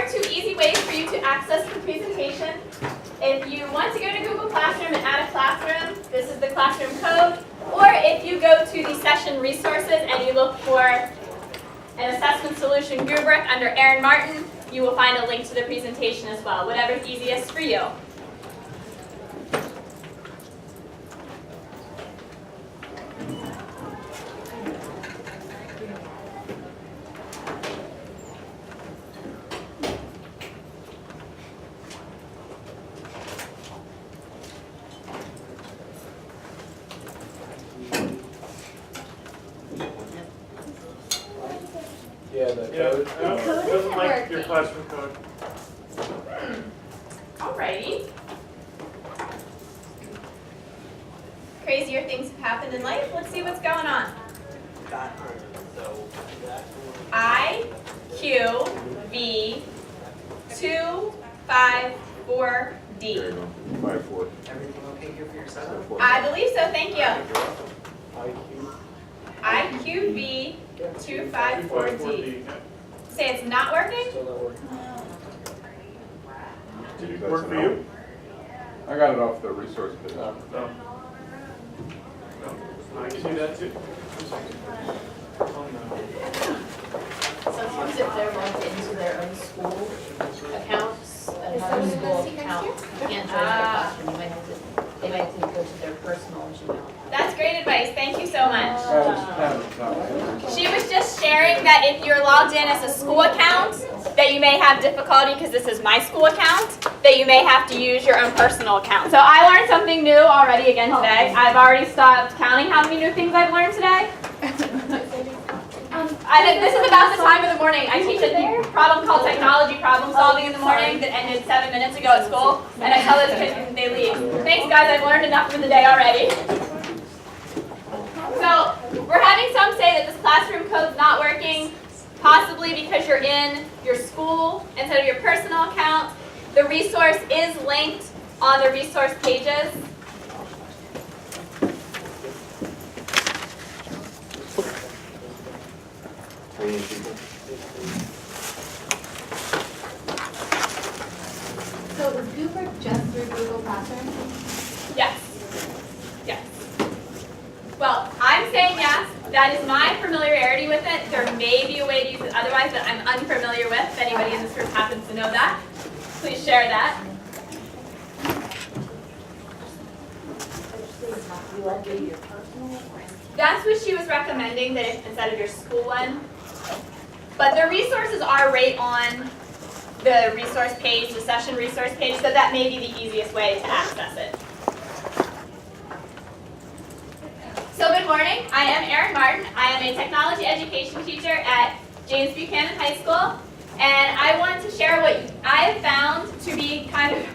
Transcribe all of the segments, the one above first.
are two easy ways for you to access the presentation. If you want to go to Google Classroom and add a classroom, this is the classroom code. Or if you go to the session resources and you look for an assessment solution rubric under Aaron Martin, you will find a link to the presentation as well, whatever's easiest for you. Yeah, the code. It doesn't like your classroom code. Alrighty. Crazier things have happened in life. Let's see what's going on. IQV 254D. There you go. 5-4. Everything okay here for your setup? I believe so, thank you. IQ. IQV 254D. Say it's not working? Still not working. Did it work for you? I got it off the resource page. No. No. I can do that too. Oh, no. Sometimes if they're logged into their own school accounts and have a school account, you can't join their classroom. They might have to go to their personal Gmail. That's great advice, thank you so much. No. She was just sharing that if you're logged in as a school account, that you may have difficulty, because this is my school account, that you may have to use your own personal account. So I learned something new already again today. I've already stopped counting how many new things I've learned today. This is about the time of the morning. I teach a problem called technology problem solving in the morning that ended 7 minutes ago at school, and I tell those kids and they leave. Thanks guys, I've learned enough for the day already. So we're having some say that this classroom code's not working, possibly because you're in your school instead of your personal account. The resource is linked on the resource pages. So is Google just through Google Classroom? Yes. Yes. Well, I'm saying yes. That is my familiarity with it. There may be a way to use it otherwise that I'm unfamiliar with. If anybody in this group happens to know that, please share that. That's what she was recommending, that if, instead of your school one. But the resources are right on the resource page, the session resource page, so that may be the easiest way to access it. So good morning, I am Erin Martin. I am a technology education teacher at James Buchanan High School, and I want to share what I have found to be kind of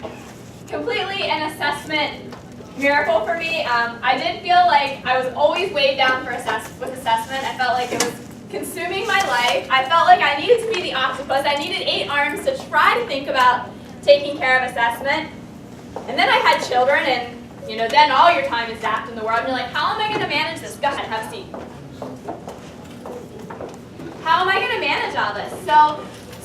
completely an assessment miracle for me. I did feel like I was always weighed down with assessment. I felt like it was consuming my life. I felt like I needed to be the octopus. I needed 8 arms to try to think about taking care of assessment. And then I had children, and then all your time is zapped in the world, and you're like, how am I going to manage this? Go ahead, have a seat. How am I going to manage all this? So,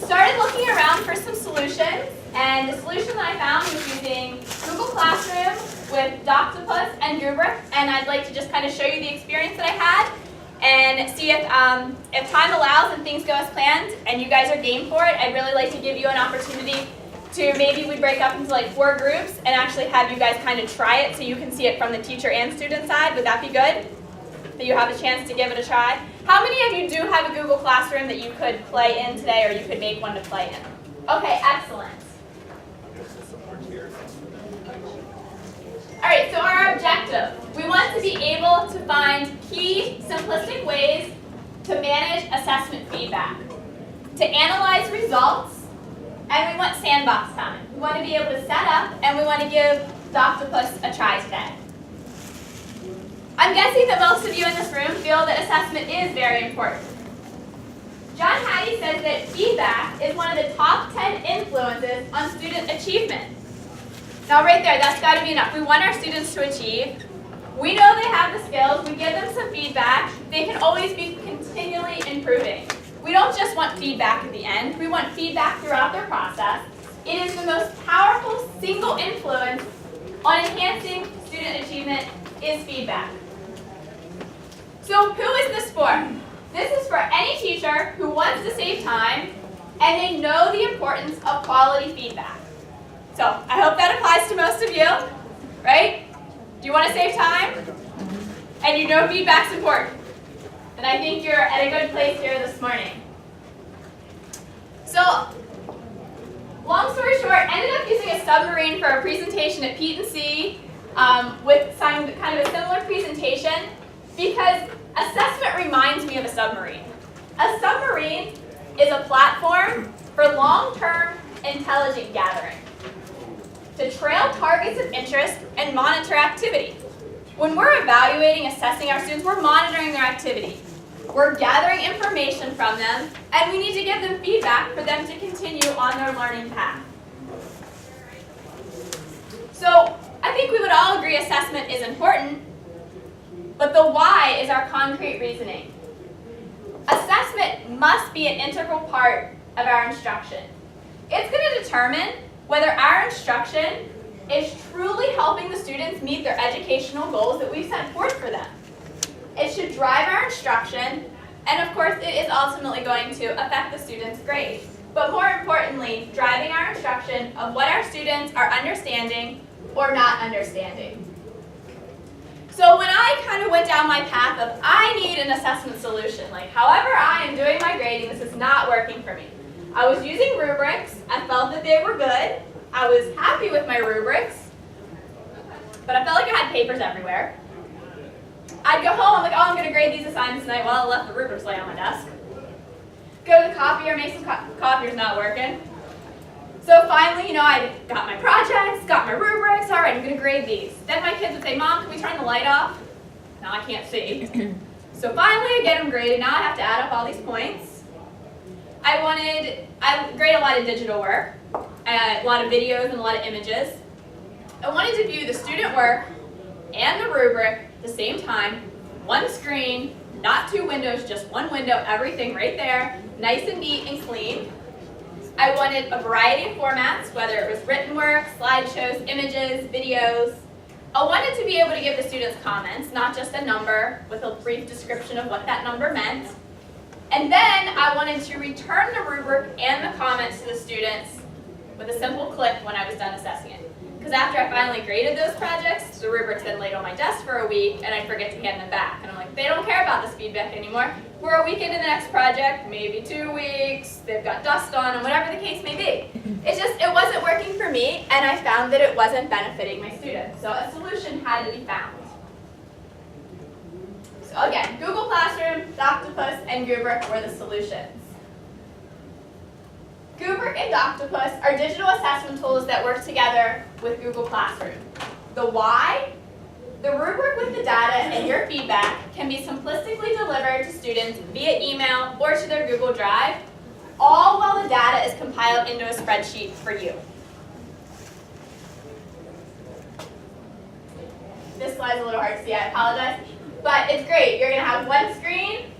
started looking around for some solutions, and the solution that I found was using Google Classroom with Doctopus and Rubric, and I'd like to just kind of show you the experience that I had, and see if time allows and things go as planned, and you guys are game for it. I'd really like to give you an opportunity to maybe we break up into like 4 groups and actually have you guys kind of try it so you can see it from the teacher and student side. Would that be good? So you have a chance to give it a try. How many of you do have a Google Classroom that you could play in today, or you could make one to play in? Okay, excellent. All right, so our objective. We want to be able to find key, simplistic ways to manage assessment feedback, to analyze results, and we want sandbox time. We want to be able to set up, and we want to give Doctopus a try today. I'm guessing that most of you in this room feel that assessment is very important. John Hattie says that feedback is one of the top 10 influences on student achievement. Now right there, that's got to be enough. We want our students to achieve. We know they have the skills. We give them some feedback. They can always be continually improving. We don't just want feedback at the end, we want feedback throughout their process. It is the most powerful single influence on enhancing student achievement is feedback. So who is this for? This is for any teacher who wants to save time and they know the importance of quality feedback. So I hope that applies to most of you, right? Do you want to save time? And you know feedback's important. And I think you're at a good place here this morning. So, long story short, ended up using a submarine for a presentation at Pete and C with some kind of a similar presentation because assessment reminds me of a submarine. A submarine is a platform for long-term intelligence gathering to trail targets of interest and monitor activity. When we're evaluating, assessing our students, we're monitoring their activity. We're gathering information from them, and we need to give them feedback for them to continue on their learning path. So, I think we would all agree assessment is important, but the why is our concrete reasoning. Assessment must be an integral part of our instruction. It's going to determine whether our instruction is truly helping the students meet their educational goals that we've set forth for them. It should drive our instruction, and of course it is ultimately going to affect the students' grade. But more importantly, driving our instruction of what our students are understanding or not understanding. So when I kind of went down my path of I need an assessment solution, like however I am doing my grading, this is not working for me. I was using rubrics, I felt that they were good, I was happy with my rubrics, but I felt like I had papers everywhere. I'd go home, I'm like, oh, I'm going to grade these assignments tonight. Well, I left the rubrics lay on my desk. Go to the copier, make some copier's not working. So finally, I got my projects, got my rubrics, all right, I'm going to grade these. Then my kids would say, Mom, can we turn the light off? Now I can't see. So finally, I get them graded. Now I have to add up all these points. I grade a lot of digital work, a lot of videos and a lot of images. I wanted to view the student work and the rubric at the same time, one screen, not two windows, just one window, everything right there, nice and neat and clean. I wanted a variety of formats, whether it was written work, slideshows, images, videos. I wanted to be able to give the students comments, not just a number with a brief description of what that number meant. And then I wanted to return the rubric and the comments to the students with a simple click when I was done assessing it. Because after I finally graded those projects, the rubrics then laid on my desk for a week and I'd forget to hand them back. And I'm like, they don't care about this feedback anymore. We're a week into the next project, maybe 2 weeks, they've got dust on them, whatever the case may be. It wasn't working for me, and I found that it wasn't benefiting my students. So a solution had to be found. So again, Google Classroom, Doctopus, and Rubric were the solutions. Rubric and Doctopus are digital assessment tools that work together with Google Classroom. The why? The rubric with the data and your feedback can be simplistically delivered to students via email or to their Google Drive, all while the data is compiled into a spreadsheet for you. This slide's a little hard to see, I apologize. But it's great. You're going to have one screen,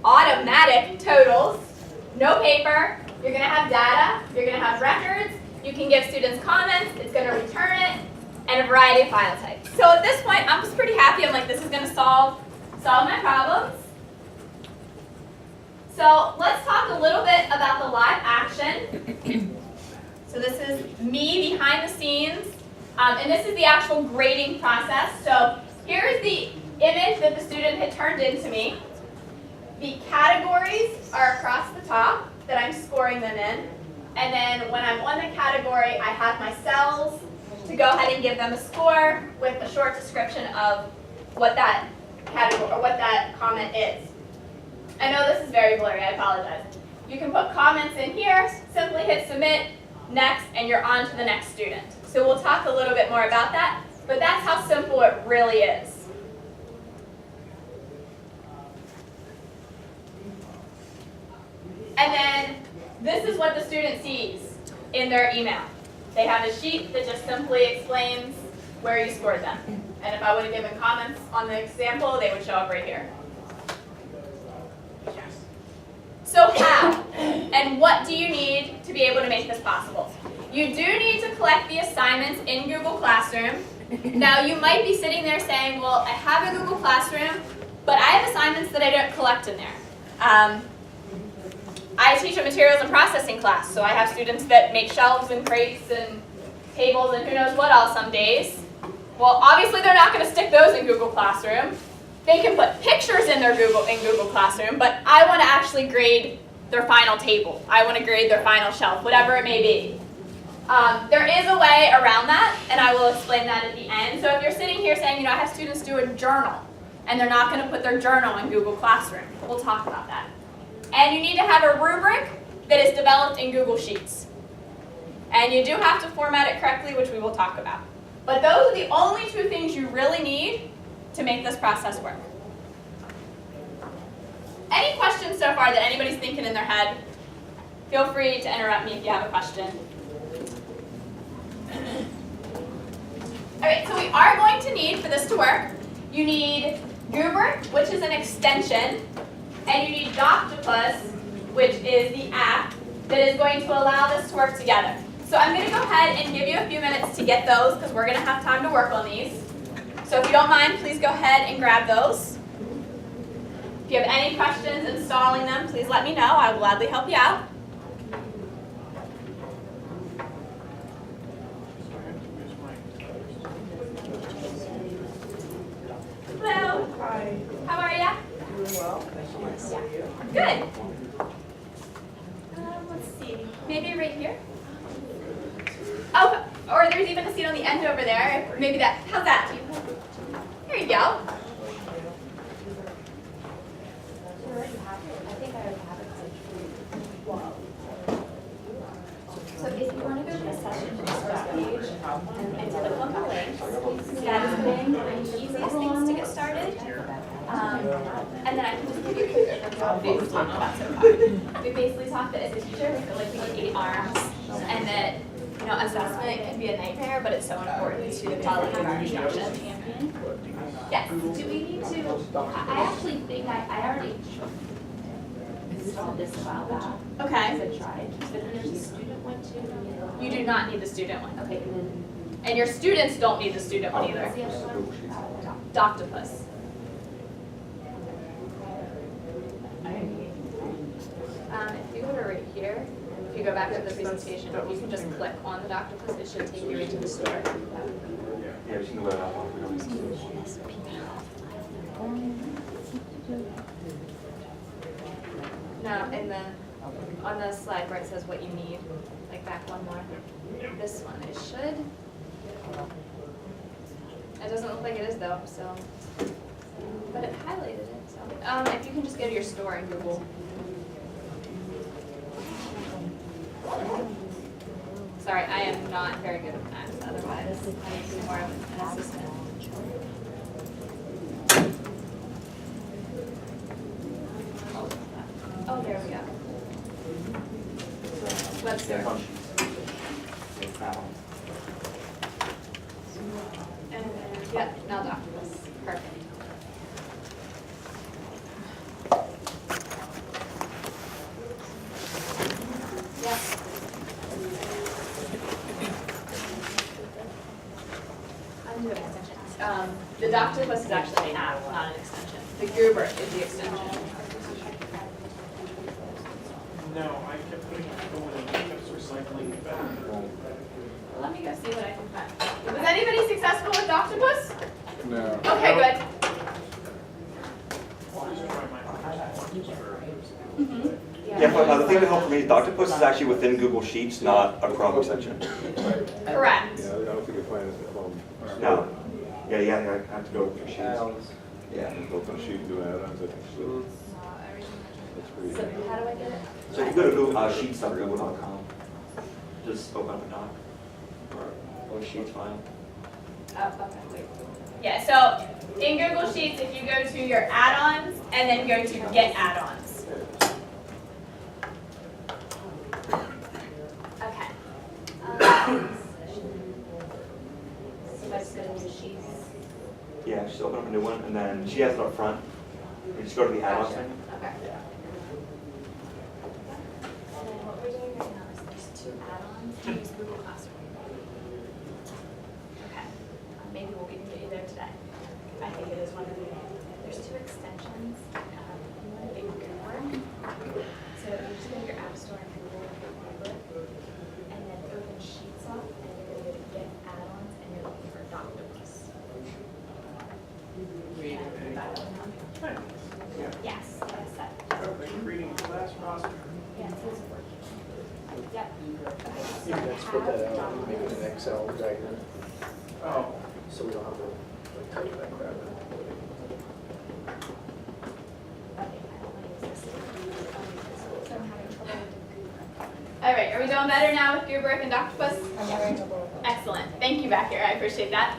automatic totals, no paper. You're going to have data. You're going to have records. You can give students comments. It's going to return it, and a variety of file types. So at this point, I'm just pretty happy. I'm like, this is going to solve my problems. So let's talk a little bit about the live action. So this is me behind the scenes, and this is the actual grading process. So here's the image that the student had turned into me. The categories are across the top that I'm scoring them in. And then when I'm on the category, I have my cells to go ahead and give them a score with a short description of what that category or what that comment is. I know this is very blurry, I apologize. You can put comments in here, simply hit submit, next, and you're on to the next student. So we'll talk a little bit more about that, but that's how simple it really is. And then this is what the student sees in their email. They have a sheet that just simply explains where you scored them. And if I would have given comments on the example, they would show up right here. So how? And what do you need to be able to make this possible? You do need to collect the assignments in Google Classroom. Now you might be sitting there saying, well, I have a Google Classroom, but I have assignments that I don't collect in there. I teach a materials and processing class, so I have students that make shelves and crates and tables and who knows what else some days. Well, obviously they're not going to stick those in Google Classroom. They can put pictures in their Google Classroom, but I want to actually grade their final table. I want to grade their final shelf, whatever it may be. There is a way around that, and I will explain that at the end. So if you're sitting here saying, you know, I have students do a journal, and they're not going to put their journal in Google Classroom, we'll talk about that. And you need to have a rubric that is developed in Google Sheets. And you do have to format it correctly, which we will talk about. But those are the only two things you really need to make this process work. Any questions so far that anybody's thinking in their head? Feel free to interrupt me if you have a question. Alright, so we are going to need, for this to work, you need Rubric, which is an extension, and you need Doctopus, which is the app that is going to allow this to work together. So I'm going to go ahead and give you a few minutes to get those because we're going to have time to work on these. So if you don't mind, please go ahead and grab those. If you have any questions installing them, please let me know. I will gladly help you out. Hello. Hi. How are ya? Doing well. Thank you. Good. Let's see. Maybe right here? Oh, or there's even a seat on the end over there. Maybe that. How's that? There you go. I think I already have it. So if you want to go to the session resource page and click on the link, that is the easiest things to get started. And then I can just give you a quick overview of what we've talked about so far. We basically talked that as a teacher, we feel like we need 8 arms, and that assessment can be a nightmare, but it's so important to the quality of our instruction. Yes. Do we need to, I actually think I already installed this a while back. Okay. Because I tried, but then there's a student one too. You do not need the student one. Okay, and then. And your students don't need the student one either. What's the other one? Doctopus. If you go to right here, if you go back to the presentation, you can just click on the Doctopus. It should take you into the store. Yeah, she can let it out. We don't need to. No, on the slide where it says what you need, like back one more. This one, it should. It doesn't look like it is though, so. But it highlighted it, so. If you can just go to your store in Google. Sorry, I am not very good with math, otherwise I would be more of an assistant. Oh, there we go. Web store. And then, yep, now Doctopus. Perfect. Yep. Undo extensions. The Doctopus is actually an app, not an extension. The Rubric is the extension. No, I kept putting it going and it kept recycling it back. Let me go see what I can find. Was anybody successful with Doctopus? No. Okay, good. I'll just try my. Yeah, but the thing that helped for me is Doctopus is actually within Google Sheets, not a Chrome extension. Correct. Yeah, I don't think you'll find it at home. No. Yeah, I have to go through Sheets. Yeah. Built on sheet and do add-ons, I think. So that's pretty So good. how do I get it? So if you go to Google, sheets.google.com, just open up a doc or a Sheets file. Oh, okay, wait. Yeah, so in Google Sheets, if you go to your add-ons and then go to get add-ons. Okay. So I just go to the sheets. Yeah, just open up a new one, and then she has it up front. You just go to the add-ons Gotcha. menu. Okay. put that out, make it an Excel diagram, Oh, so we don't have to like type that crap in. All right, are we doing better now with Gubrick and Doctopus? Excellent. Thank you back here. I appreciate that.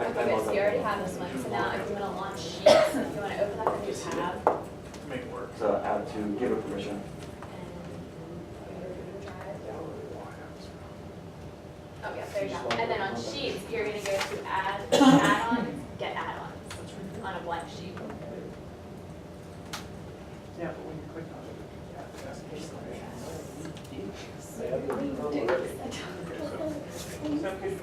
Okay, good. So you already have this one. So now if you want to launch Sheets, if you want to open up a new tab. make it work. So add to give it permission. Oh yeah, there you go. And then on Sheets, you're going to go to Add, Add-ons, Get Add-ons on a blank sheet. Yeah, but when you click on it, that's the Is that okay?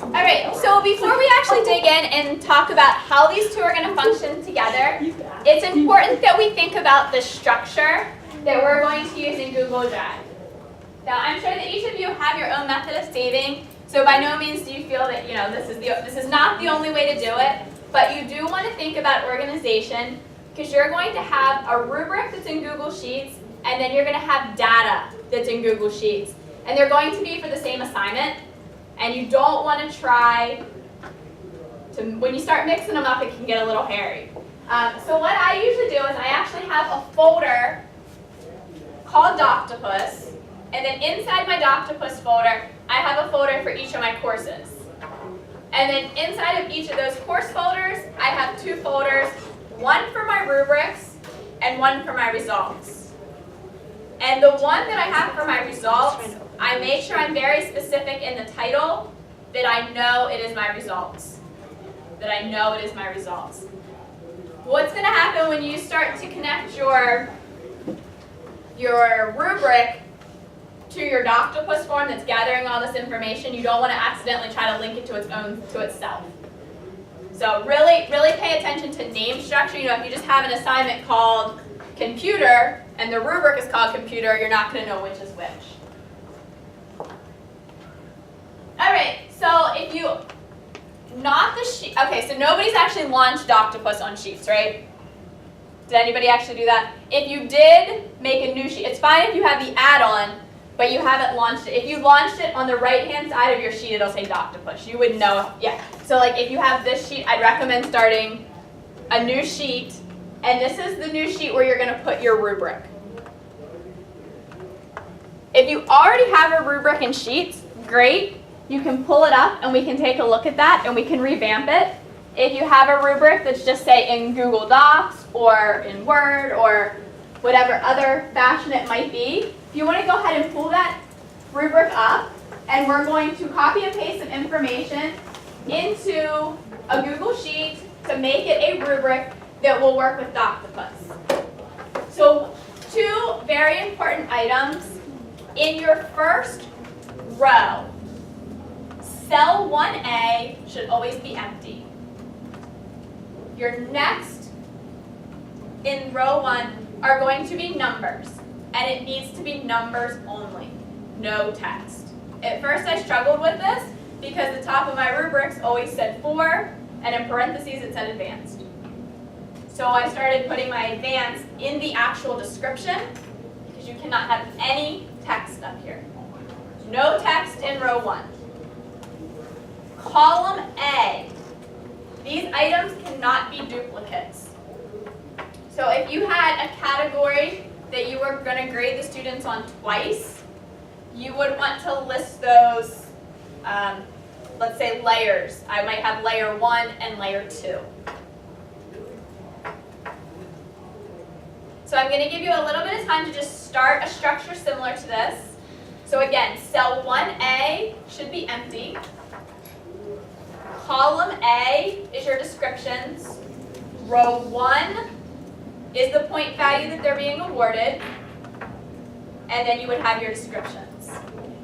All right, so before we actually dig in and talk about how these two are going to function together, it's important that we think about the structure that we're going to use in Google Drive. Now, I'm sure that each of you have your own method of saving, so by no means do you feel that this is not the only way to do it, but you do want to think about organization because you're going to have a rubric that's in Google Sheets, and then you're going to have data that's in Google Sheets, and they're going to be for the same assignment. And you don't want to try to, when you start mixing them up, it can get a little hairy. So what I usually do is I actually have a folder called Doctopus, and then inside my Doctopus folder, I have a folder for each of my courses. And then inside of each of those course folders, I have two folders, one for my rubrics and one for my results. And the one that I have for my results, I make sure I'm very specific in the title that I know it is my results. That I know it is my results. What's going to happen when you start to connect your rubric to your Doctopus form that's gathering all this information? You don't want to accidentally try to link it to itself. So really pay attention to name structure. You know, if you just have an assignment called computer and the rubric is called computer, you're not going to know which is which. All right, so if you, not the sheet, okay, so nobody's actually launched Doctopus on Sheets, right? Did anybody actually do that? If you did make a new sheet, it's fine if you have the add-on, but you haven't launched it. If you launched it on the right-hand side of your sheet, it'll say Doctopus. You would know, yeah. So like if you have this sheet, I'd recommend starting a new sheet, and this is the new sheet where you're going to put your rubric. If you already have a rubric in Sheets, great. You can pull it up and we can take a look at that and we can revamp it. If you have a rubric that's just say in Google Docs or in Word or whatever other fashion it might be, if you want to go ahead and pull that rubric up, and we're going to copy and paste some information into a Google Sheet to make it a rubric that will work with Doctopus. So two very important items. In your first row, cell 1A should always be empty. Your next in row 1 are going to be numbers, and it needs to be numbers only, no text. At first I struggled with this because the top of my rubrics always said 4, and in parentheses it said advanced. So I started putting my advanced in the actual description because you cannot have any text up here. No text in row 1. Column A. These items cannot be duplicates. So if you had a category that you were going to grade the students on twice, you would want to list those, let's say layers. I might have layer 1 and layer 2. So I'm going to give you a little bit of time to just start a structure similar to this. So again, cell 1A should be empty. Column A is your descriptions. Row 1 is the point value that they're being awarded. And then you would have your descriptions.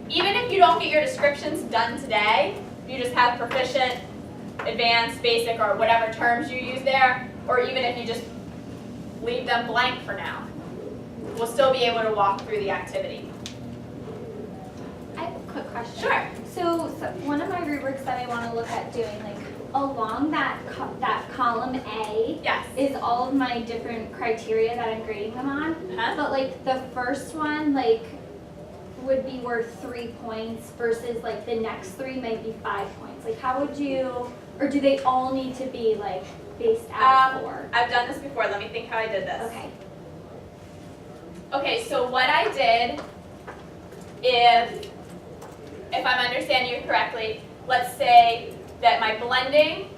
Even if you don't get your descriptions done today, you just have proficient, advanced, basic, or whatever terms you use there, or even if you just leave them blank for now. We'll still be able to walk through the activity. I have a quick question. Sure. So one of my rubrics that I want to look at doing, like along that column A, Yes. is all of my different criteria that I'm grading them on. Huh? But like the first one, like would be worth 3 points versus like the next 3 might be 5 points. Like how would you, or do they all need to be like based out of 4? I've done this before. Let me think how I did this. Okay. Okay, so what I did, if I'm understanding you correctly, let's say that my blending,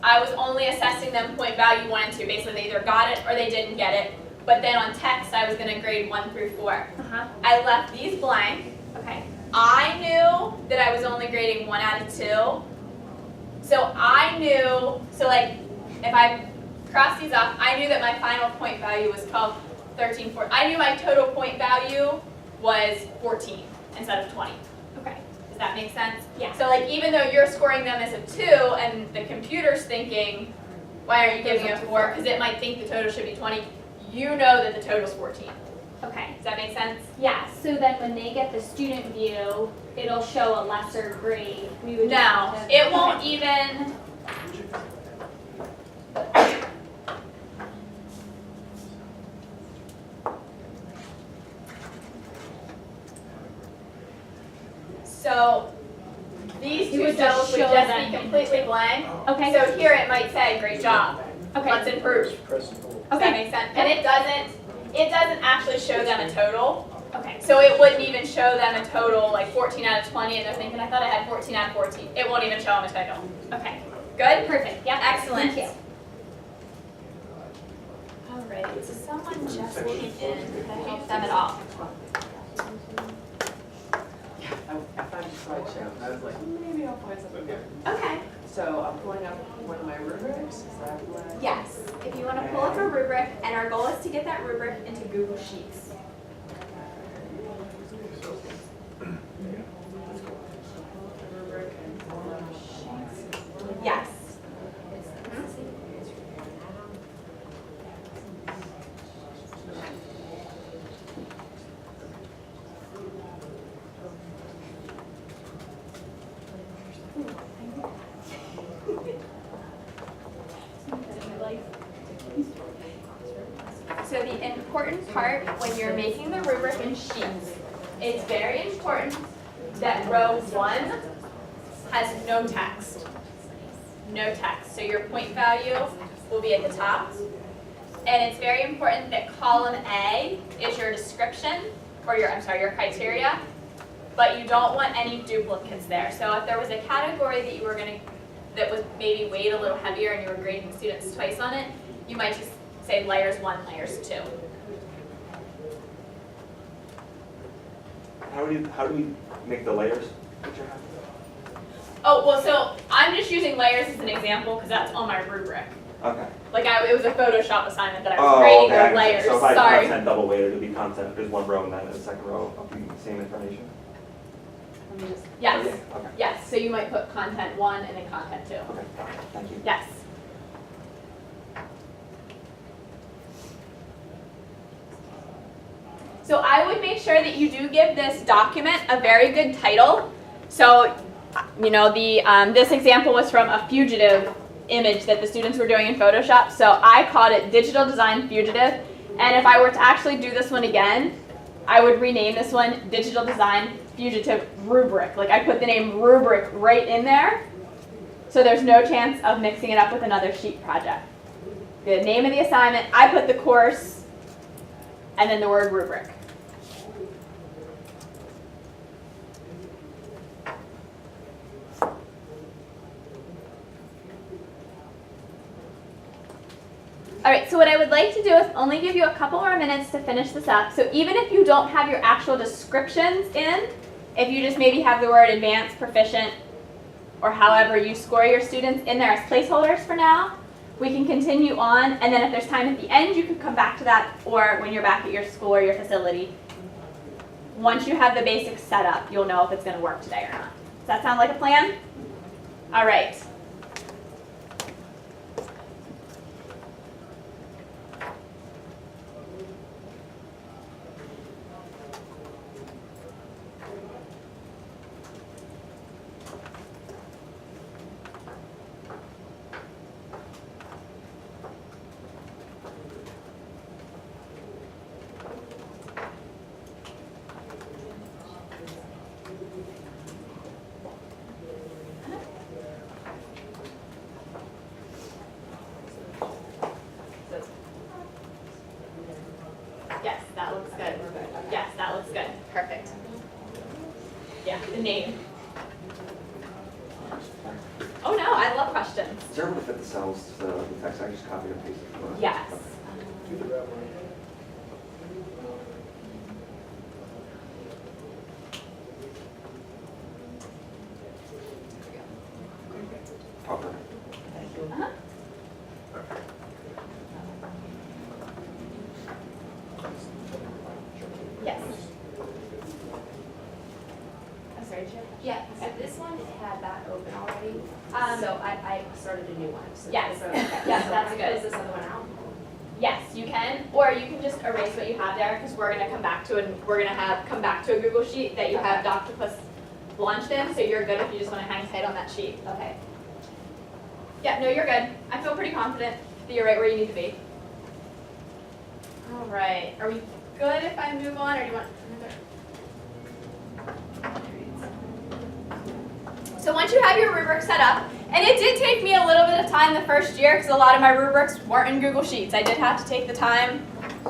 I was only assessing them point value 1 and 2. Basically, they either got it or they didn't get it. But then on text, I was going to grade 1 through 4. Uh-huh. I left these blank. Okay. I knew that I was only grading 1 out of 2. So I knew, so like, if I cross these off, I knew that my final point value was 12, 13, 14. I knew my total point value was 14 instead of 20. Okay. Does that make sense? Yeah. So like, even though you're scoring them as a 2 and the computer's thinking, why aren't you giving it a 4? Because it might think the total should be 20. You know that the total's 14. Okay. Does that make sense? Yeah, so then when they get the student view, it'll show a lesser grade. We would just No, have to- it won't even. So these It two would cells just would show just them be completely blank. Okay. So here it might say, great job. Okay. Let's improve. Press and hold. Does that make sense? And it doesn't actually show them a total. Okay. So it wouldn't even show them a total like 14 out of 20 and they're thinking, I thought I had 14 out of 14. It won't even show them a total. Okay. Good? Perfect. Yep. Excellent. Thank you. All right, so someone just came in. Did I help them at all? I found a slideshow, and I was like, maybe I'll find something there. Okay. So I'm pulling up one of my rubrics, is that what? Yes, if you want to pull up a rubric, and our goal is to get that rubric into Google Sheets. Rubric and pull up sheets. Yes. So the important part when you're making the rubric in Sheets, it's very important that row 1 has no text. No text. So your point value will be at the top. And it's very important that column A is your description, or your criteria, but you don't want any duplicates there. So if there was a category that you were that was maybe weighed a little heavier and you were grading students twice on it, you might just say layers 1, layers 2. How do we make the layers? Oh, well, so I'm just using layers as an example because that's on my rubric. Okay. Like it was a Photoshop assignment that I was grading the layers. So if I Sorry. content double weighted, it would be content. There's one row and then the second row of the same information. Let me just. Yes. Yeah, okay. Yes. So you might put content 1 and then content 2. Okay. Got it. Thank you. Yes. So I would make sure that you do give this document a very good title. So, you know, this example was from a fugitive image that the students were doing in Photoshop. So I called it Digital Design Fugitive. And if I were to actually do this one again, I would rename this one Digital Design Fugitive Rubric. Like I put the name rubric right in there. So there's no chance of mixing it up with another sheet project. The name of the assignment, I put the course, and then the word rubric. All right, so what I would like to do is only give you a couple more minutes to finish this up. So even if you don't have your actual descriptions in, if you just maybe have the word advanced, proficient, or however you score your students in there as placeholders for now, we can continue on, and then if there's time at the end, you can come back to that, or when you're back at your school or your facility. Once you have the basics set up, you'll know if it's going to work today or not. Does that sound like a plan? All right. name. Oh no, I love questions. Is there a way to fit the cells to the text? I just copied and pasted it. Yes. Do the red one. Okay. Uh-huh. Yes. I'm sorry, Chair. Yeah, so this one had that open already, so I started a new one. So Yes. so- okay. Yes, So that's I good. close this other one out. Yes, you can, or you can just erase what you have there, because we're gonna come back to it, we're gonna come back to a Google Sheet that you have Doctopus launched in, so you're good if you just wanna hang tight on that sheet. Okay. Yeah, no, you're good. I feel pretty confident that you're right where you need to be. All right, are we good if I move on, or do you want another? So once you have your rubric set up, and it did take me a little bit of time the first year because a lot of my rubrics weren't in Google Sheets. I did have to take the time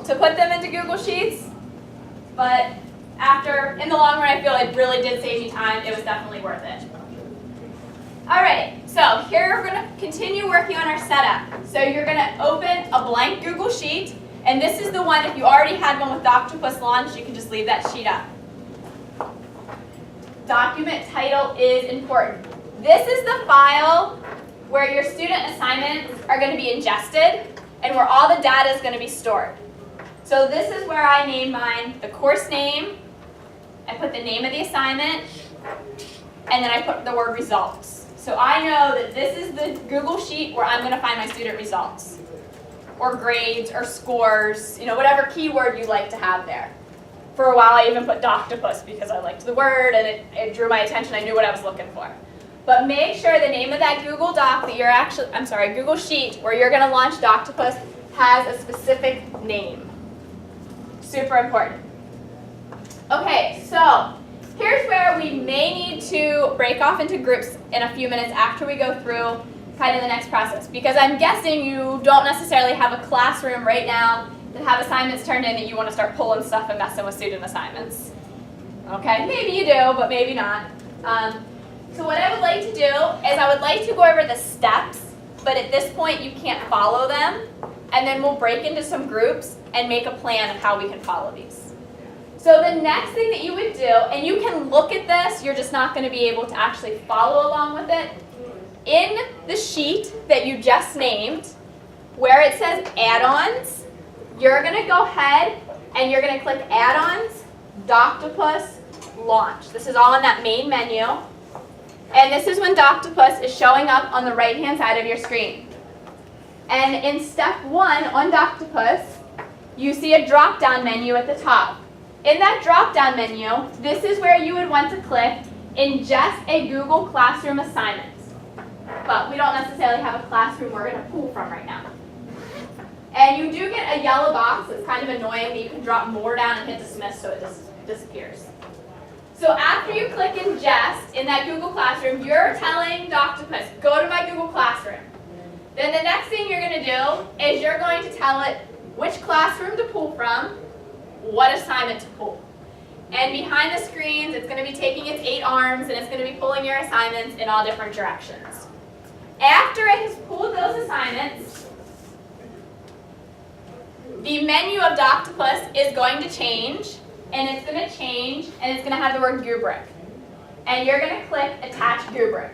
to put them into Google Sheets, but in the long run, I feel it really did save me time. It was definitely worth it. All right, so here we're gonna continue working on our setup. So you're gonna open a blank Google Sheet, and this is the one, if you already had one with Doctopus launched, you can just leave that sheet up. Document title is important. This is the file where your student assignments are going to be ingested and where all the data is going to be stored. So this is where I name mine the course name, I put the name of the assignment, and then I put the word results. So I know that this is the Google Sheet where I'm going to find my student results, or grades, or scores, whatever keyword you like to have there. For a while I even put Doctopus because I liked the word and it drew my attention, I knew what I was looking for. But make sure the name of that Google Doc that you're Google Sheet where you're going to launch Doctopus has a specific name. Super important. Okay, so here's where we may need to break off into groups in a few minutes after we go through kind of the next process, because I'm guessing you don't necessarily have a classroom right now that have assignments turned in that you want to start pulling stuff and messing with student assignments. Okay, maybe you do, but maybe not. So what I would like to do is I would like to go over the steps, but at this point you can't follow them, and then we'll break into some groups and make a plan of how we can follow these. So the next thing that you would do, and you can look at this, you're just not going to be able to actually follow along with it, in the sheet that you just named, where it says add-ons, you're going to go ahead and you're going to click add-ons, Doctopus, launch. This is all in that main menu. And this is when Doctopus is showing up on the right-hand side of your screen. And in step 1 on Doctopus, you see a drop-down menu at the top. In that drop-down menu, this is where you would want to click ingest a Google Classroom assignment. But we don't necessarily have a classroom we're going to pull from right now. And you do get a yellow box that's kind of annoying that you can drop more down and hit dismiss so it disappears. So after you click ingest in that Google Classroom, you're telling Doctopus, go to my Google Classroom. Then the next thing you're going to do is you're going to tell it which classroom to pull from, what assignment to pull. And behind the screens, it's going to be taking its 8 arms and it's going to be pulling your assignments in all different directions. After it has pulled those assignments, the menu of Doctopus is going to change, and it's going to have the word Rubric. And you're going to click Attach Rubric.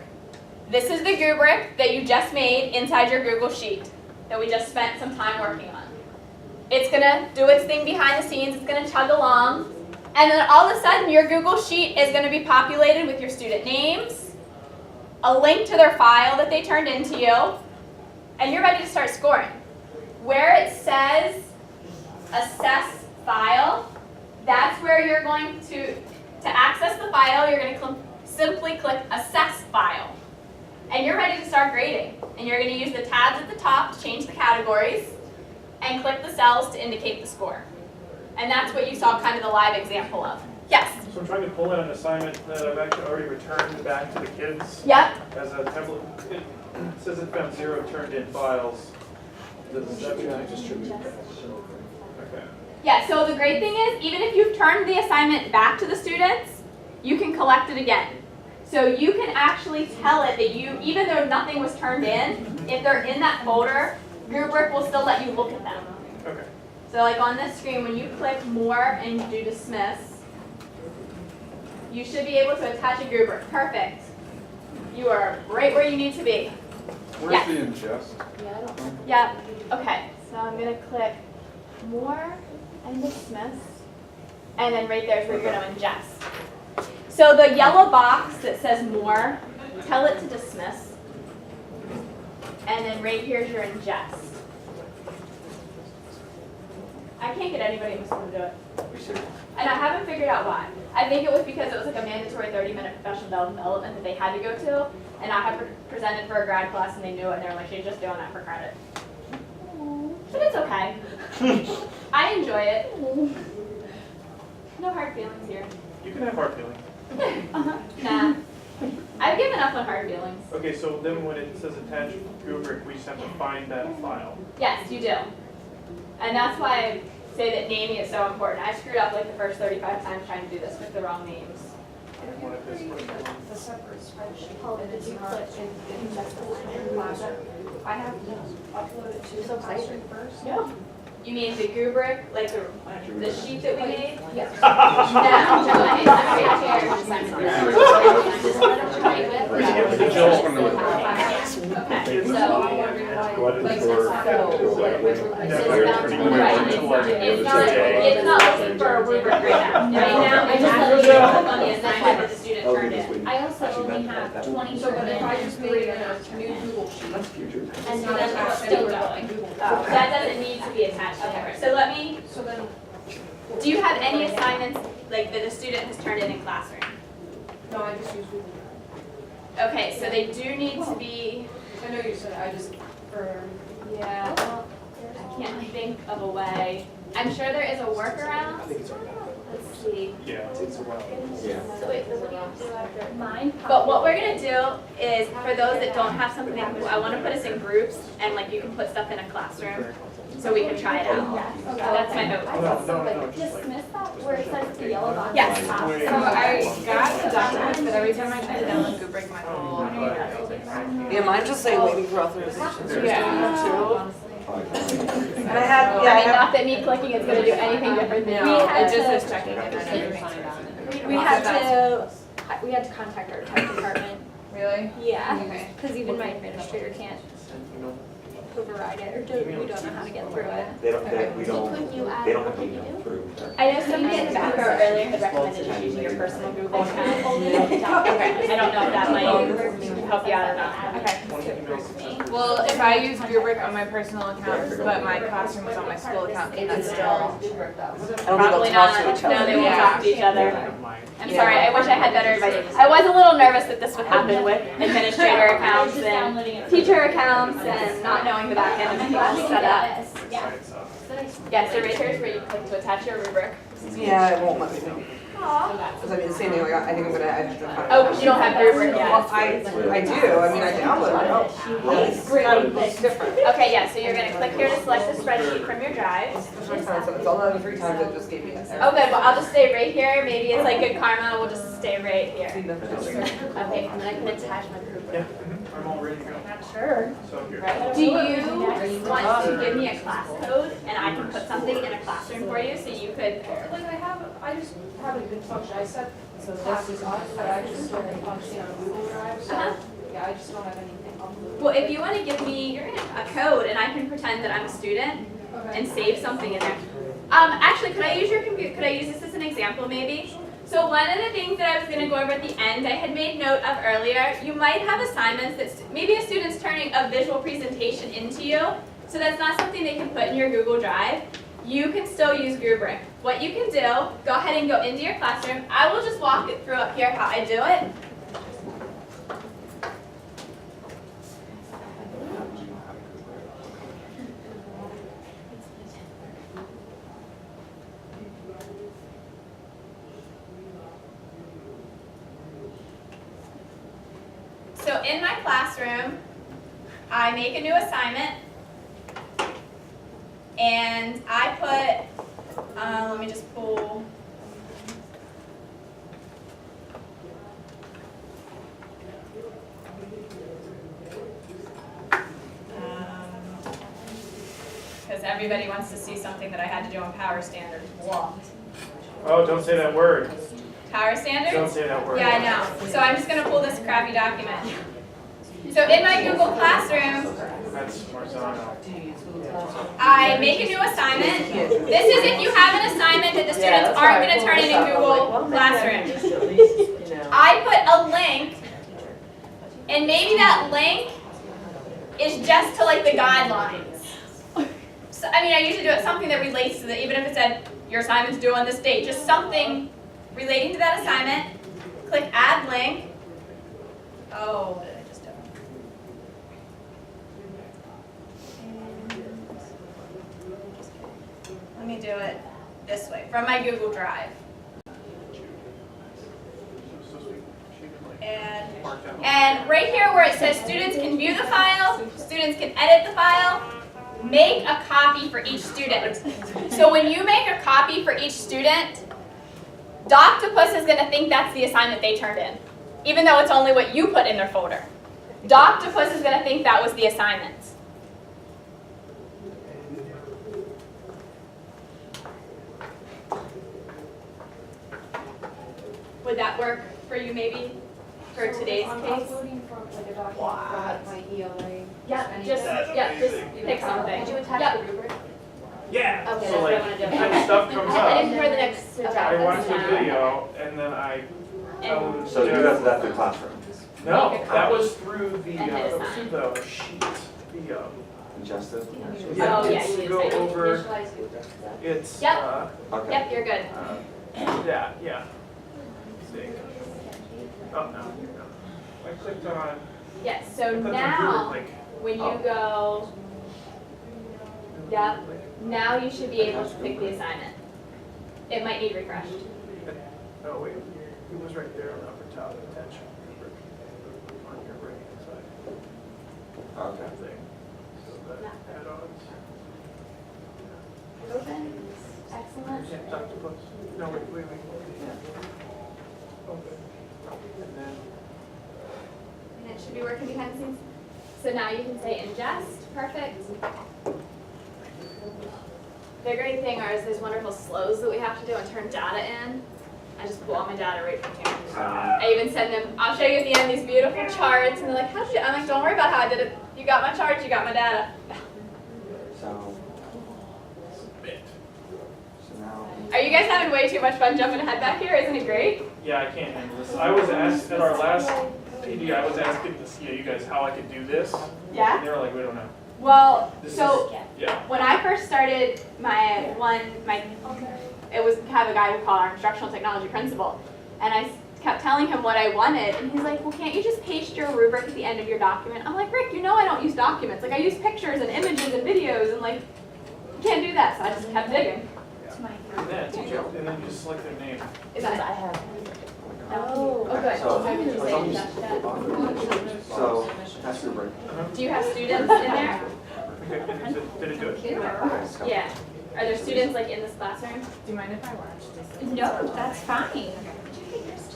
This is the rubric that you just made inside your Google Sheet that we just spent some time working on. It's going to do its thing behind the scenes. It's going to chug along. And then all of a sudden, your Google Sheet is going to be populated with your student names, a link to their file that they turned into you, and you're ready to start scoring. Where it says Assess File, that's where you're going to access the file, you're going to simply click Assess File. And you're ready to start grading. And you're going to use the tabs at the top to change the categories and click the cells to indicate the score. And that's what you saw kind of the live example of. Yes? So I'm trying to pull in an assignment that I've actually already returned back to the kids. Yep. As a template. It says it found 0 turned in files. Does that mean I distribute that? Okay. Yeah, so the great thing is, even if you've turned the assignment back to the students, you can collect it again. So you can actually tell it that you, even though nothing was turned in, if they're in that folder, Rubric will still let you look at them. Okay. So like on this screen, when you click more and do dismiss, you should be able to attach a rubric. Perfect. You are right where you need to be. Where's Yes. the ingest? Yeah, I don't know. Yep. Okay, so I'm gonna click more and dismiss. And then right there is where you're gonna ingest. So the yellow box that says more, tell it to dismiss. And then right here is your ingest. I can't get anybody in this room to do it. And I haven't figured out why. I think it was because it was like a mandatory 30-minute professional development that they had to go to. And I had presented for a grad class and they knew it and they were like, she's just doing that for credit. But it's okay. I enjoy it. No hard feelings here. You can have hard feelings. Nah. I've given up on hard feelings. Okay, so then when it says attach rubric, we just have to find that file. Yes, you do. And that's why I say that naming is so important. I screwed up like the first 35 times trying to do this with the wrong names. One of this one. The separate spreadsheet, and did you put in just the classroom? I have to upload it to the classroom first. No. You mean the rubric, like the sheet that we made? Yes. It's not looking for a rubric right now. Right now, it's actually on the assignment that the student turned in. I also only have 20. So, but if I just create a new Google sheet, And so then it's still going. That doesn't need to be attached to it. So let me, so then, do you have any assignments like that a student has turned in classroom? no, I just use Google. Okay, so they do need to be, I know you said, I just, for, yeah, I can't think of a way. I'm sure there is a workaround. Let's see. Yeah. Yeah. So wait, what do you do after mine? But what we're gonna do is, for those that don't have something, I wanna put us in groups and like you can put stuff in a classroom so we can try it out. That's my hope. No, no, no, just like. Dismiss that where it says the yellow box. Yes. at the top. So I got the document, but every time I try to download Rubric, my whole. Yeah, mine just say waiting for authorization. So Yeah. And I had, I mean, not that me clicking is gonna do anything different than No, we it had just to, says checking and I never signed on. We had to contact our tech department. Really? Yeah, Okay. because even my administrator can't override it, or we don't know how to get through it. They don't, we don't, Couldn't you add they don't have what to you do? approve. I know somebody in the back row earlier had recommended just using your personal Google account. Okay, I don't know if that might help you out or not. Okay. Well, if I use Rubric on my personal account, but my classroom was on my school account, then that's still. I don't think Probably they'll talk not. to each No, other. they won't Yeah. talk to each other. Mine. I'm sorry, I wish I had better advice. I was a little nervous that this would happen with administrator accounts and teacher accounts and not knowing the back end of people's setup. Yeah. Yes, so right here is where you click to attach your rubric. Yeah, it won't let me know. Aw. Because I mean, the same thing, like, I think I'm gonna, I have to find. Oh, because you don't have rubric Well, yet. I do, I mean, I downloaded it. Oh, it's different. Okay, yeah, so you're gonna click here to select the spreadsheet from your drive. It's all done 3 times, it just gave me that. Oh, good, well, I'll just stay right here. Maybe it's like good karma, we'll just stay right here. Okay, and then I can attach my Yeah, rubric. I'm all ready to go. Sure. So here. Do you want to give me a class code and I can put something in a classroom for you so you could? Like I just haven't been functioning, I set classes up, but I just started functioning on Google Drive, so, yeah, I just don't have anything uploaded. Well, if you want to give me a code and I can pretend that I'm a student and save something in there. Actually, could I use your computer? Could I use this as an example maybe? So one of the things that I was going to go over at the end, I had made note of earlier, you might have assignments that maybe a student's turning a visual presentation into you, so that's not something they can put in your Google Drive. You can still use Rubric. What you can do, go ahead and go into your classroom. I will just walk it through up here how I do it. So in my classroom, I make a new assignment, and I put, let me just pull. because everybody wants to see something that I had to do on power standards. Blah. Oh, don't say that word. Power standards? Don't say that word. Yeah, I know. So I'm just going to pull this crappy document. So in my Google Classroom, That's Marzano. I make a new assignment. This is if you have an assignment that the students aren't going to turn in Google Classroom. I put a link, and maybe that link is just to like the guidelines. So, I mean, I usually do it something that relates to the, even if it said your assignment's due on this date, just something relating to that assignment. Click add link. Oh, what did I just do? Let me do it this way, from my Google Drive. And right here where it says students can view the file, students can edit the file, make a copy for each student. So when you make a copy for each student, Doctopus is going to think that's the assignment they turned in, even though it's only what you put in their folder. Doctopus is going to think that was the assignment. Would that work for you maybe, for today's I'm case? uploading from like a document from my ELA. Yeah, just pick something. Did you attach Yep. the rubric? Yeah. Okay, So that's what like, I wanna do. when stuff comes I up, didn't hear the next. I watch the video and then I tell them. So you got that through classroom, No, Make a that copy. was through the, And hit through assign. the sheet, the, ingested? Oh, yeah, it's you to did go say that. over, Visualize you. it's, Yep. Okay. Yep, you're good. yeah. Let's see. Oh, no, no. I clicked on, Yes, I so clicked on now, Google, like, when you oh. go, yep, now you should be able to pick the assignment. It might need refreshed. Oh, wait, it was right there on the upper top, attention, on your right side. Okay. Thing. So the add-ons. Open, excellent. Yeah, Doctopus. No, wait. Open. And then, And it should be working behind the scenes. So now you can say ingest, perfect. The great thing is there's wonderful slows that we have to do and turn data in. I just pull all my data right from here. I even send them, I'll show you at the end these beautiful charts, and they're like, how did you, I'm like, don't worry about how I did it. You got my charts, you got my data. So now, Are you guys having way too much fun jumping ahead back here? Isn't it great? yeah, I can't handle this. I was asked, at our last PD, I was asking you guys how I could do this. Yeah? And they were like, we don't know. Well, This so Yeah. when I first started it was kind of a guy we call our instructional technology principal, and I kept telling him what I wanted, and he's like, well, can't you just paste your rubric at the end of your document? I'm like, Rick, you know I don't use documents. Like, I use pictures and images and videos, and like, you can't do that, so I just kept digging. And then you just select their name. Is that I have. Oh, good. So- So I can just say ingest that. so that's your break. Do you have students in there? Okay, and did it do it? Yeah. Are there students like in this classroom? Do you mind if I watch this? No, that's fine.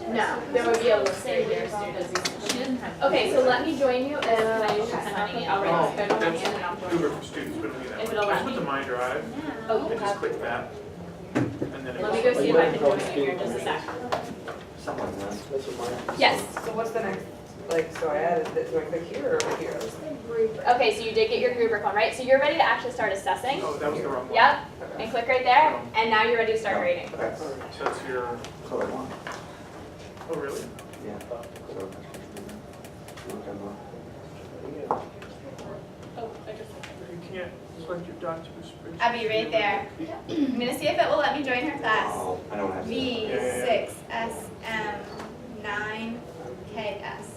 No, there would be a list of your students. She doesn't have. Okay, so let me join you, and can I use your pen? I'll write the code on my hand and I'll join Uber you. for students, but it'll be that If way. it'll let Just with me. the My Drive, Oh, you and just have. click that. And then it Let me goes. go see if I can join you here in just a sec. Something like that. That's what mine. Yes. So what's the next, like, so I added, do I click here or over here? Okay, so you did get your rubric one, right? So you're ready to actually start assessing. Oh, that was the wrong one. Yep. And click right there, and now you're ready to start grading. That's So that's your, what I want. oh, really? Yeah. So that's what Oh, I just. You can't select your Doctopus spreadsheet. I'll be right there. I'm gonna see if it will let me join her class. Oh, I don't have to. V6SM9KS.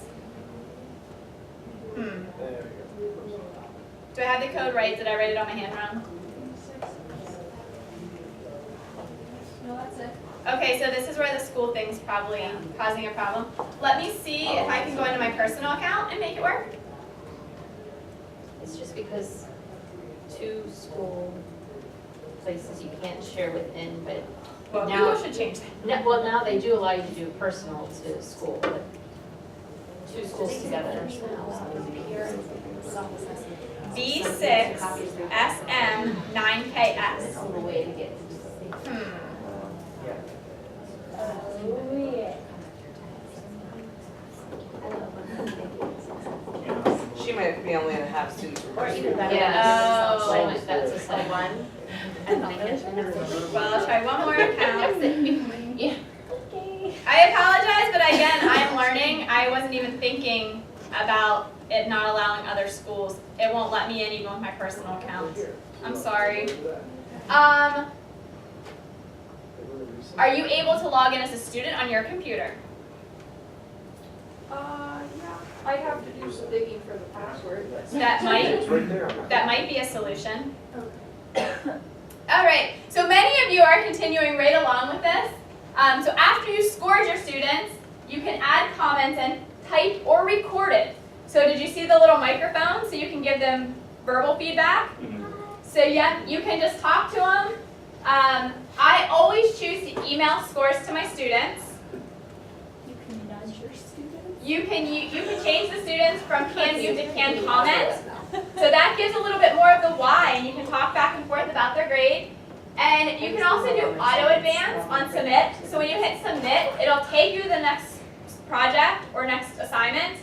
There we go. Do I have the code right? Did I write it on my hand wrong? No, that's it. Okay, so this is where the school thing's probably causing a problem. Let me see if I can go into my personal account and make it work. It's just because two school places you can't share within, but Well, Now- Google should change that. well, now they do allow you to do personal to school, but two schools together. B6SM9KS. She might be only a half student. Or either that. Yeah. Oh, that's a side one. Well, I'll try one more account. Yeah. I apologize, but again, I'm learning. I wasn't even thinking about it not allowing other schools. It won't let me in even with my personal account. I'm sorry. Are you able to log in as a student on your computer? Yeah, I have to do some digging for the password, but. That It's might right there. that might be a solution. All right. So many of you are continuing right along with this. So after you scored your students, you can add comments and type or record it. So did you see the little microphone so you can give them verbal feedback? So yeah, you can just talk to them. I always choose to email scores to my students. You can nudge your students. You can change the students from can view to can comment. So that gives a little bit more of the why, and you can talk back and forth about their grade. And you can also do auto advance on submit. So when you hit submit, it'll take you to the next project or next assignment.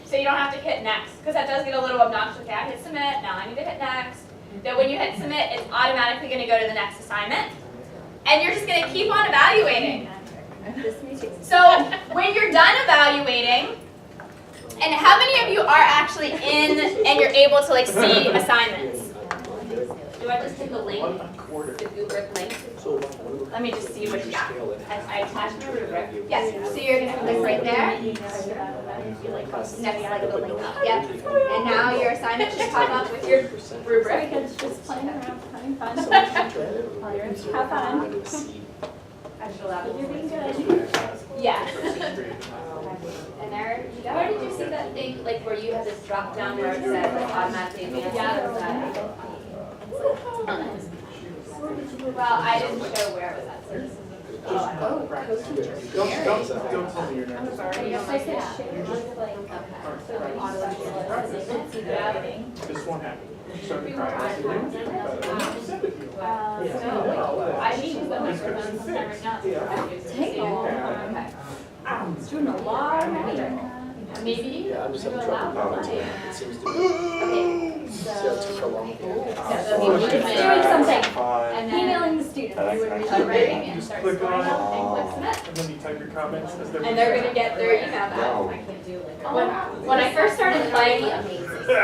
So you don't have to hit next, because that does get a little obnoxious. Okay, I hit submit, now I need to hit next. That when you hit submit, it's automatically going to go to the next assignment. And you're just going to keep on evaluating. So when you're done evaluating, and how many of you are actually in and you're able to like see assignments? Do I just take a link, Quarter. the rubric link? So Let me just see what you got. I attach my rubric. Yes, so you're going to click right there. Next, like the link up. Yep. And now your assignment should pop up with your rubric. Kids just playing around, having fun. Have fun. You're being good. Yeah. And there you go. Where did you see that thing, like where you have this drop down where it says like automatically advance? Yeah. Well, I didn't show where it was at. So this is Don't tell me you're not. I'm sorry. Yes, I said share. This won't happen. So We we were practice it. on Yeah. I need to put my microphone somewhere right now. Take a long time. Okay. It's doing a lot of writing. Maybe Yeah, I'm just having you're trouble allowed to balancing. play. It seems to be. Okay, See how it took so long? It's doing something. And then Emailing the students. start writing and Just start click scoring on it. them and click submit. And then you type your comments as they're. And they're gonna get their email back. When I first started playing, with this,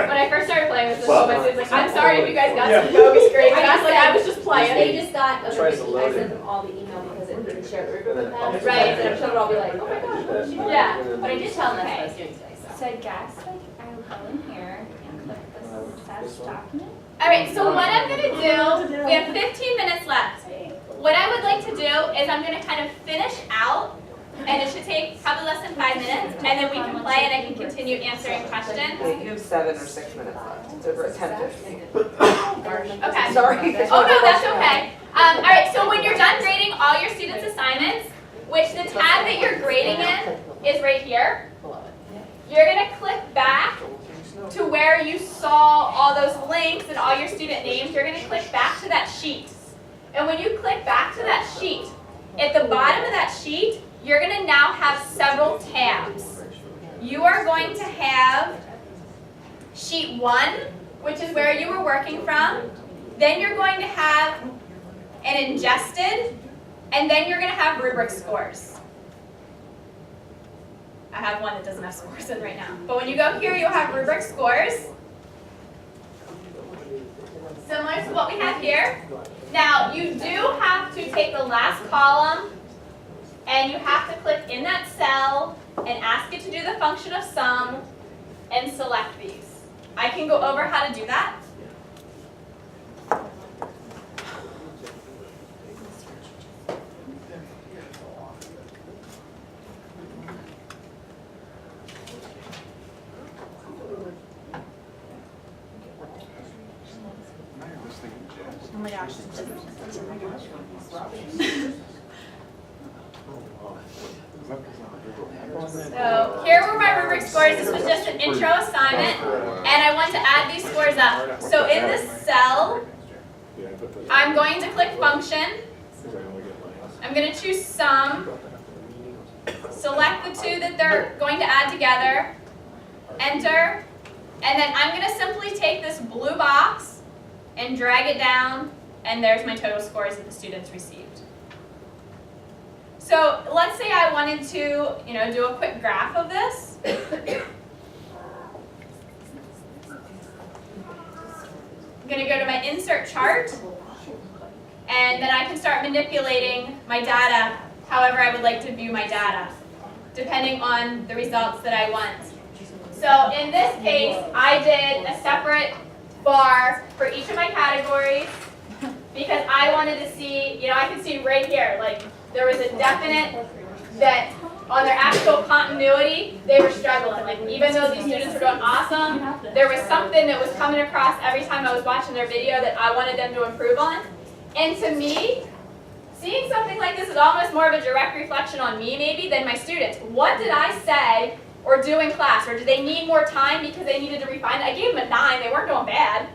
my students like, I'm sorry if you guys got some bogus grades. And I was like, I was just They playing. just got, Tries to load I it. sent them all the email because it can share the rubric with them. Right. And I'm sure they'll all be like, oh my gosh, what did she do? Yeah, But I did tell them that's what I Okay. was doing today, so. So I guess like I will go in here and click this SAS document. All right, so what I'm gonna do, we have 15 minutes left. What I would like to do is I'm gonna kind of finish out, and it should take probably less than 5 minutes, and then we can play and I can continue answering questions. You have 7 or 6 minutes left. It's over at 10:50. Okay. Sorry. Oh no, that's okay. All right, so when you're done grading all your students' assignments, which the tab that you're grading in is right here, you're gonna click back to where you saw all those links and all your student names. You're gonna click back to that sheet. And when you click back to that sheet, at the bottom of that sheet, you're gonna now have several tabs. You are going to have sheet 1, which is where you were working from. Then you're going to have an ingested, and then you're going to have rubric scores. I have one that doesn't have scores in right now. But when you go here, you'll have rubric scores. Similar to what we have here. Now, you do have to take the last column, and you have to click in that cell and ask it to do the function of sum and select these. I can go over how to do that. Oh my gosh, it's just So here were my rubric scores. This was just an intro assignment, and I want to add these scores up. So in this cell, I'm going to click function. I'm going to choose sum, select the two that they're going to add together, enter, and then I'm going to simply take this blue box and drag it down, and there's my total scores that the students received. So let's say I wanted to, do a quick graph of this. I'm going to go to my insert chart, and then I can start manipulating my data however I would like to view my data, depending on the results that I want. So in this case, I did a separate bar for each of my categories because I wanted to see, I can see right here, like there was a definite that on their actual continuity, they were struggling. Like even though these students were doing awesome, there was something that was coming across every time I was watching their video that I wanted them to improve on. And to me, seeing something like this is almost more of a direct reflection on me maybe than my students. What did I say or do in class? Or did they need more time because they needed to refine it? I gave them a 9, they weren't doing bad.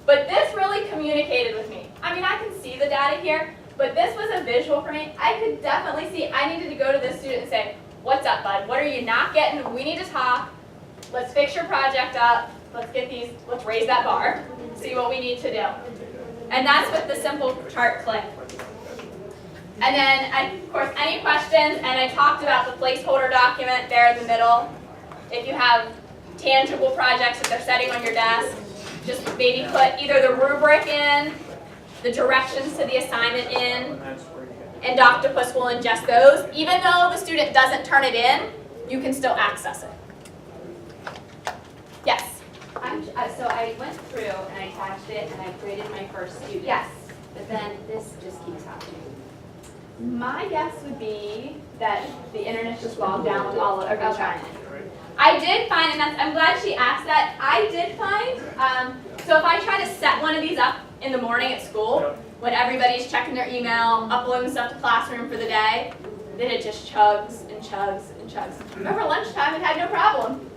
But this really communicated with me. I mean, I can see the data here, but this was a visual for me. I could definitely see I needed to go to this student and say, what's up, bud? What are you not getting? We need to talk. Let's fix your project up. Let's raise that bar, see what we need to do. And that's with the simple chart click. And then, of course, any questions, and I talked about the placeholder document there in the middle. If you have tangible projects that they're setting on your desk, just maybe put either the rubric in, the directions to the assignment in, and Doctopus will ingest those. Even though the student doesn't turn it in, you can still access it. Yes? So I went through and I attached it and I created my first student. Yes. But then this just keeps happening. My guess would be that the internet just bogged down with all of everyone trying it. I did find, and I'm glad she asked that, I did find, so if I try to set one of these up in the morning at school, when everybody's checking their email, uploading stuff to Classroom for the day, then it just chugs and chugs and chugs. Remember lunchtime, it had no problem.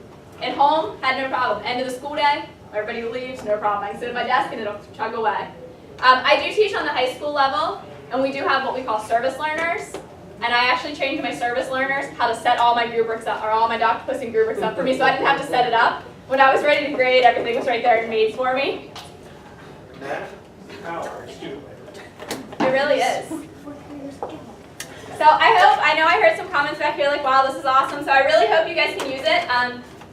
At home, had no problem. End of the school day, everybody leaves, no problem. I can sit at my desk and it'll chug away. I do teach on the high school level, and we do have what we call service learners. And I actually trained my service learners how to set all my rubrics up, or all my Doctopus and rubrics up for me, so I didn't have to set it up. When I was ready to grade, everything was right there and made for me. That power is stupid. It really is. So I know I heard some comments back here like, wow, this is awesome. So I really hope you guys can use it.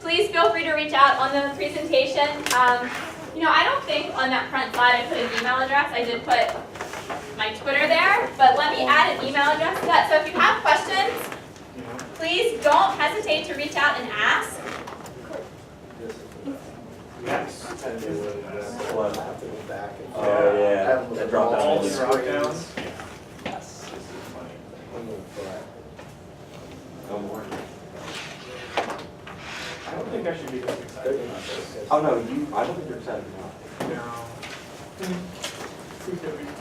Please feel free to reach out on the presentation. I don't think on that front slide I put an email address. I did put my Twitter there, but let me add an email address to that. So if you have questions, please don't hesitate to reach out and ask. Yes. Oh, yeah. That drop down. All the drop downs. Yes. No more. I don't think I should be this excited about this. Oh, no, I don't think you're excited enough. No.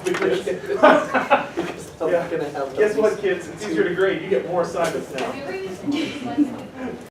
Because I'm not gonna have. Guess what, kids? It's easier to grade. You get more assignments now. Have you ever used